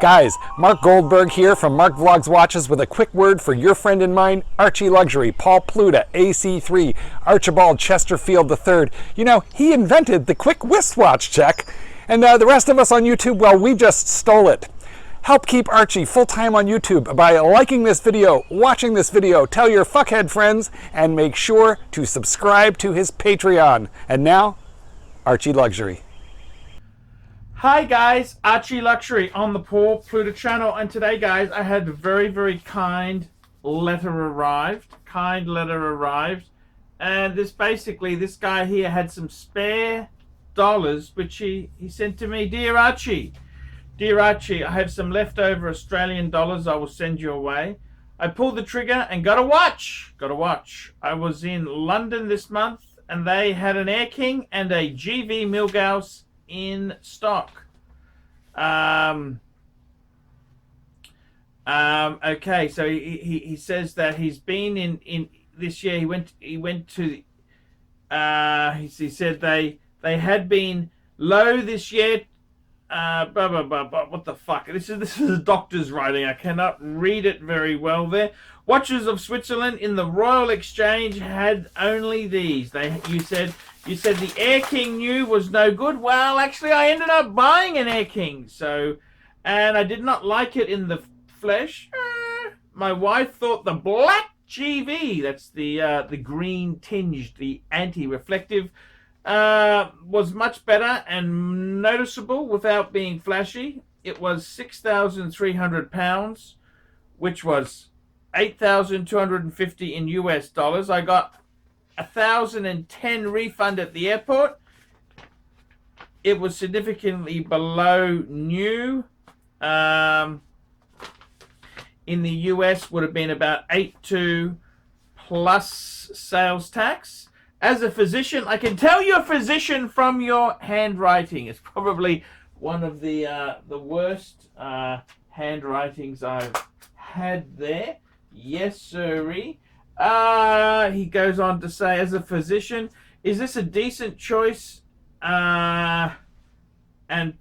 Guys, Mark Goldberg here from Mark Vlogs Watches with a quick word for your friend and mine, ArchieLuxury, Paul Pluta, AC3, Archibald Chesterfield III. You know, he invented the quick wristwatch check, and the rest of us on YouTube, well, we just stole it. Help keep Archie full-time on YouTube by liking this video, watching this video, tell your fuckhead friends, and make sure to subscribe to his Patreon. And now, ArchieLuxury. Hi guys, ArchieLuxury on the Paul Pluta channel, and today guys I had a very kind letter arrived, and this guy here had some spare dollars which he sent to me. Dear Archie, I have some leftover Australian dollars I will send you away. I pulled the trigger and got a watch. I was in London this month and they had an Air King and a GV Milgauss in stock. Okay, so he says that he's been in this year. He went to he said they had been low this year. What the fuck? This is a doctor's writing. I cannot read it very well there. Watches of Switzerland in the Royal Exchange had only these. You said the Air King new was no good. Well, actually, I ended up buying an Air King. And I did not like it in the flesh. My wife thought the black GV, that's the green tinged, the anti-reflective, was much better and noticeable without being flashy. It was £6,300, which was $8,250 in US dollars. I got $1,010 refund at the airport. It was significantly below new. In the US would have been about 8.2 plus sales tax. As a physician, I can tell you're a physician from your handwriting. It's probably one of the worst handwritings I've had there. Yes, sirree. He goes on to say, as a physician, is this a decent choice and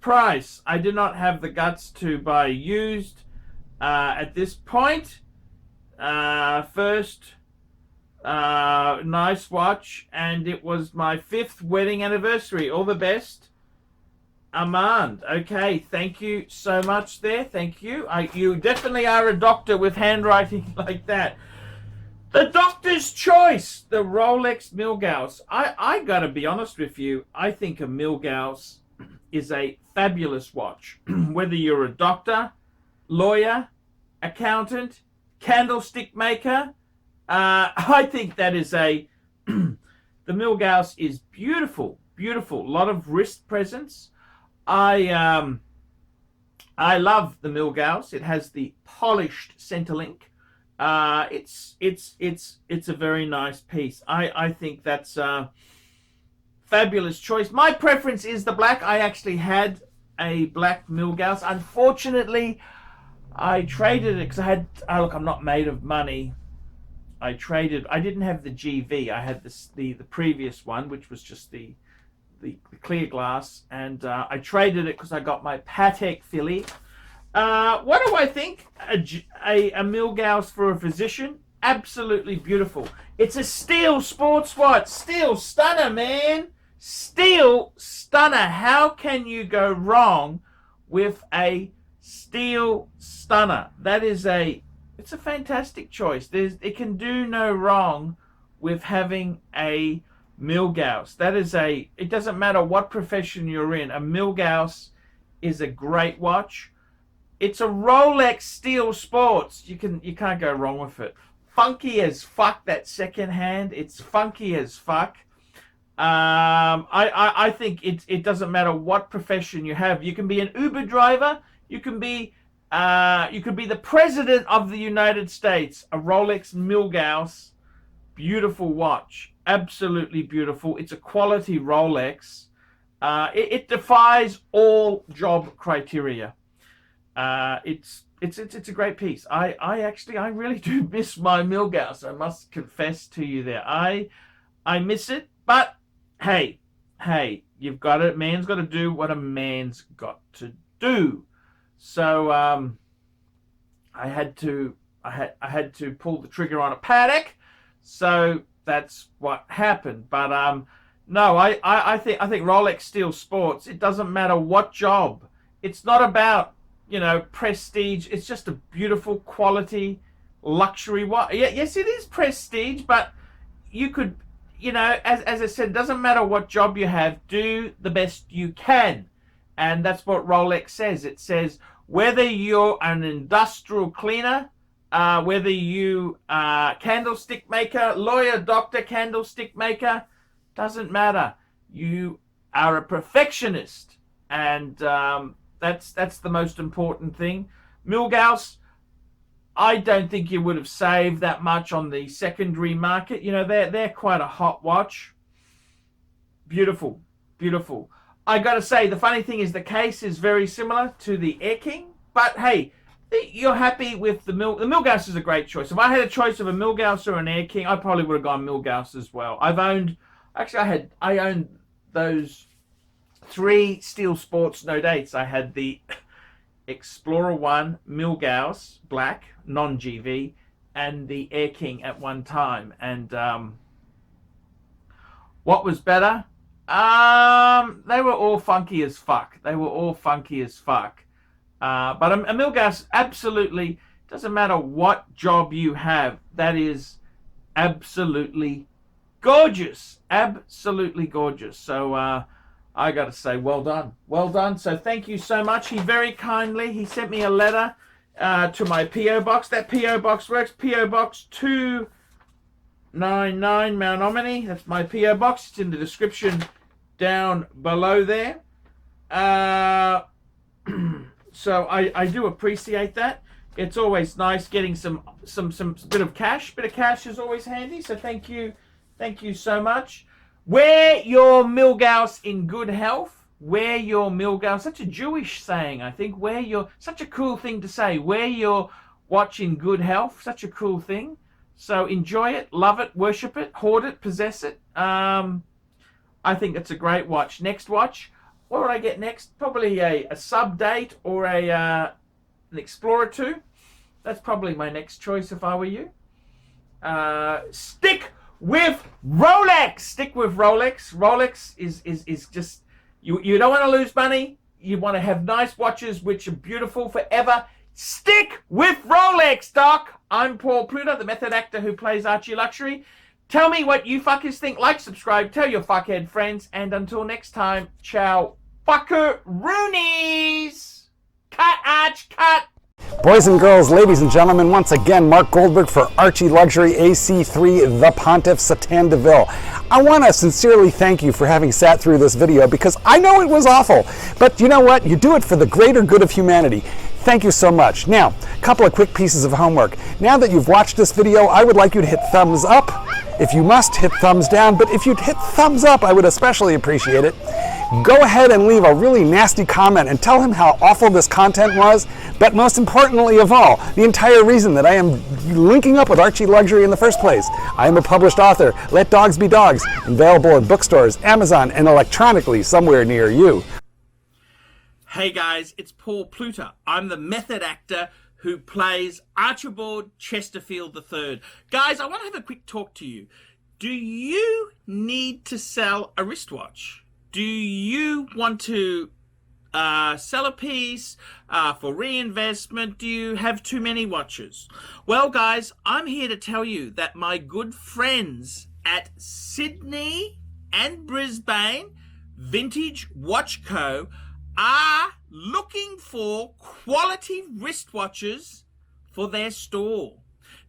price? I do not have the guts to buy used at this point. First, nice watch, and it was my 5th wedding anniversary. All the best, Armand. Okay, thank you so much there. Thank you. You definitely are a doctor with handwriting like that. The doctor's choice, the Rolex Milgauss. I gotta be honest with you, I think a Milgauss is a fabulous watch. Whether you're a doctor, lawyer, accountant, candlestick maker, I think that is the Milgauss is beautiful. A lot of wrist presence. I love the Milgauss. It has the polished centerlink. It's a very nice piece. I think that's a fabulous choice. My preference is the black. I actually had a black Milgauss. Unfortunately, I traded it because I had. Look, I'm not made of money. I didn't have the GV. I had the previous one, which was just the clear glass, and I traded it because I got my Patek Philippe. What do I think? A Milgauss for a physician? Absolutely beautiful. It's a steel sports watch. Steel stunner, man. Steel stunner. How can you go wrong with a steel stunner? It's a fantastic choice. It can do no wrong with having a Milgauss. It doesn't matter what profession you're in. A Milgauss is a great watch. It's a Rolex steel sports. You can't go wrong with it. Funky as fuck, that second hand. It's funky as fuck. I think it doesn't matter what profession you have. You can be an Uber driver. You could be the president of the United States. A Rolex Milgauss, beautiful watch, absolutely beautiful. It's a quality Rolex. It defies all job criteria. It's a great piece. I really do miss my Milgauss. I must confess to you there. I miss it, but hey, you've got it. Man's got to do what a man's got to do. So I had to pull the trigger on a Patek. So that's what happened. But no, I think Rolex Steel Sports, it doesn't matter what job. It's not about, prestige. It's just a beautiful quality luxury watch. Yeah, yes, it is prestige, but you could, as I said, it doesn't matter what job you have, do the best you can. And that's what Rolex says. It says, whether you're an industrial cleaner, whether you are candlestick maker, lawyer, doctor, candlestick maker, doesn't matter. You are a perfectionist. And that's the most important thing. Milgauss, I don't think you would have saved that much on the secondary market. They're quite a hot watch. Beautiful, beautiful. I got to say, the funny thing is the case is very similar to the Air King. But hey, you're happy with the Milgauss is a great choice. If I had a choice of a Milgauss or an Air King, I probably would have gone Milgauss as well. I owned those 3 Steel Sports no dates. I had the Explorer 1 Milgauss black non-GV and the Air King at one time. And what was better? They were all funky as fuck. But a Milgauss, absolutely, doesn't matter what job you have, that is absolutely gorgeous. Absolutely gorgeous. So I got to say, well done. Well done. So thank you so much. He very kindly, he sent me a letter to my P.O. box. That P.O. box works. P.O. Box 299 Mount OMMANEY. That's my P.O. box. It's in the description down below there. So I do appreciate that. It's always nice getting some bit of cash. Bit of cash is always handy. So thank you so much. Wear your Milgauss in good health. Wear your Milgauss. Such a Jewish saying, I think. Such a cool thing to say. Wear your watch in good health. Such a cool thing. So enjoy it, love it, worship it, hoard it, possess it. I think it's a great watch. Next watch. What would I get next? Probably a sub date or an Explorer 2. That's probably my next choice if I were you. Stick with Rolex. Stick with Rolex. Rolex is just, you don't want to lose money. You want to have nice watches which are beautiful forever. Stick with Rolex, Doc. I'm Paul Pluta, the method actor who plays ArchieLuxury. Tell me what you fuckers think. Like, subscribe, tell your fuckhead friends, and until next time, ciao, fuckaroonies. Cut, Arch, cut. Boys and girls, ladies and gentlemen, once again, Mark Goldberg for ArchieLuxury AC3, the Pontiff, Satan Deville. I want to sincerely thank you for having sat through this video because I know it was awful, but you know what? You do it for the greater good of humanity. Thank you so much. Now, a couple of quick pieces of homework. Now that you've watched this video, I would like you to hit thumbs up. If you must, hit thumbs down, but if you'd hit thumbs up, I would especially appreciate it. Go ahead and leave a really nasty comment and tell him how awful this content was, but most importantly of all, the entire reason that I am linking up with ArchieLuxury in the first place. I am a published author. Let dogs be dogs. Available in bookstores, Amazon, and electronically somewhere near you. Hey guys, it's Paul Pluta. I'm the method actor who plays Archibald Chesterfield III. Guys, I want to have a quick talk to you. Do you need to sell a wristwatch? Do you want to sell a piece for reinvestment? Do you have too many watches? Well, guys, I'm here to tell you that my good friends at Sydney and Brisbane Vintage Watch Co. are looking for quality wristwatches for their store.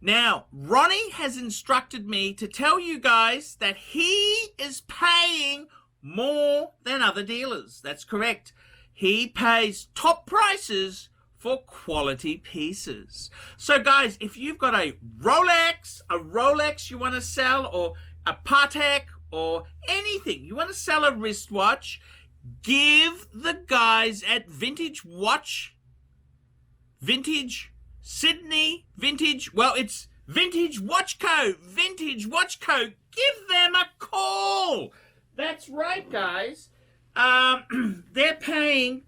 Now, Ronnie has instructed me to tell you guys that he is paying more than other dealers. That's correct. He pays top prices for quality pieces. So guys, if you've got a Rolex you want to sell, or a Patek, or anything, you want to sell a wristwatch, give the guys at Vintage Sydney, it's Vintage Watch Co. Give them a call. That's right, guys. They're paying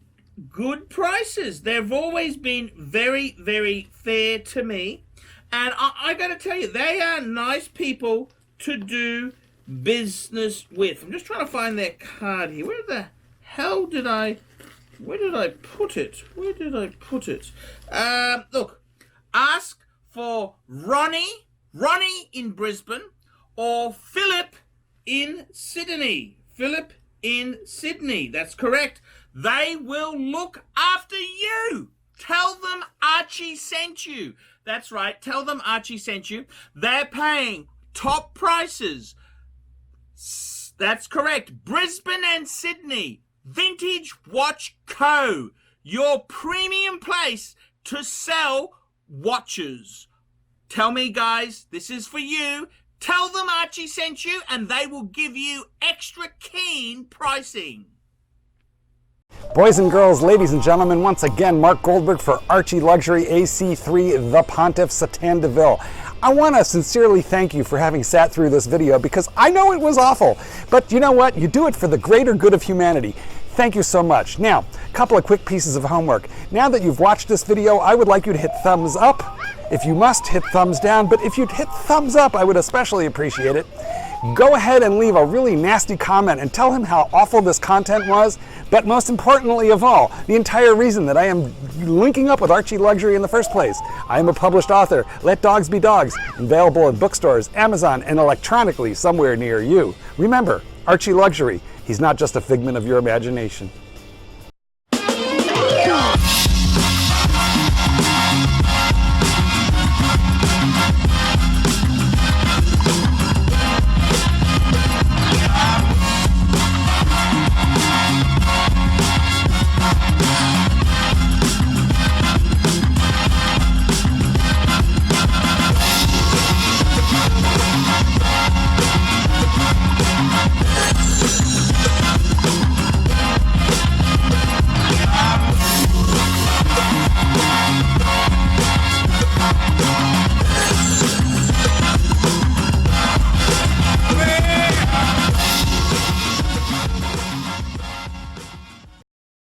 good prices. They've always been very, very fair to me. And I got to tell you, they are nice people to do business with. I'm just trying to find their card here. Where the hell did I put it? Look, ask for Ronnie in Brisbane, or Philip in Sydney. That's correct. They will look after you. Tell them Archie sent you. That's right. Tell them Archie sent you. They're paying top prices. That's correct. Brisbane and Sydney. Vintage Watch Co. Your premium place to sell watches. Tell me, guys, this is for you. Tell them Archie sent you, and they will give you extra keen pricing. Boys and girls, ladies and gentlemen, once again, Mark Goldberg for Archie Luxury AC3, the Pontiff, Satan Deville. I want to sincerely thank you for having sat through this video, because I know it was awful, but you know what? You do it for the greater good of humanity. Thank you so much. Now, a couple of quick pieces of homework. Now that you've watched this video, I would like you to hit thumbs up. If you must, hit thumbs down, but if you'd hit thumbs up, I would especially appreciate it. Go ahead and leave a really nasty comment and tell him how awful this content was, but most importantly of all, the entire reason that I am linking up with Archie Luxury in the first place. I am a published author. Let Dogs Be Dogs, available in bookstores, Amazon, and electronically somewhere near you. Remember, Archie Luxury, he's not just a figment of your imagination.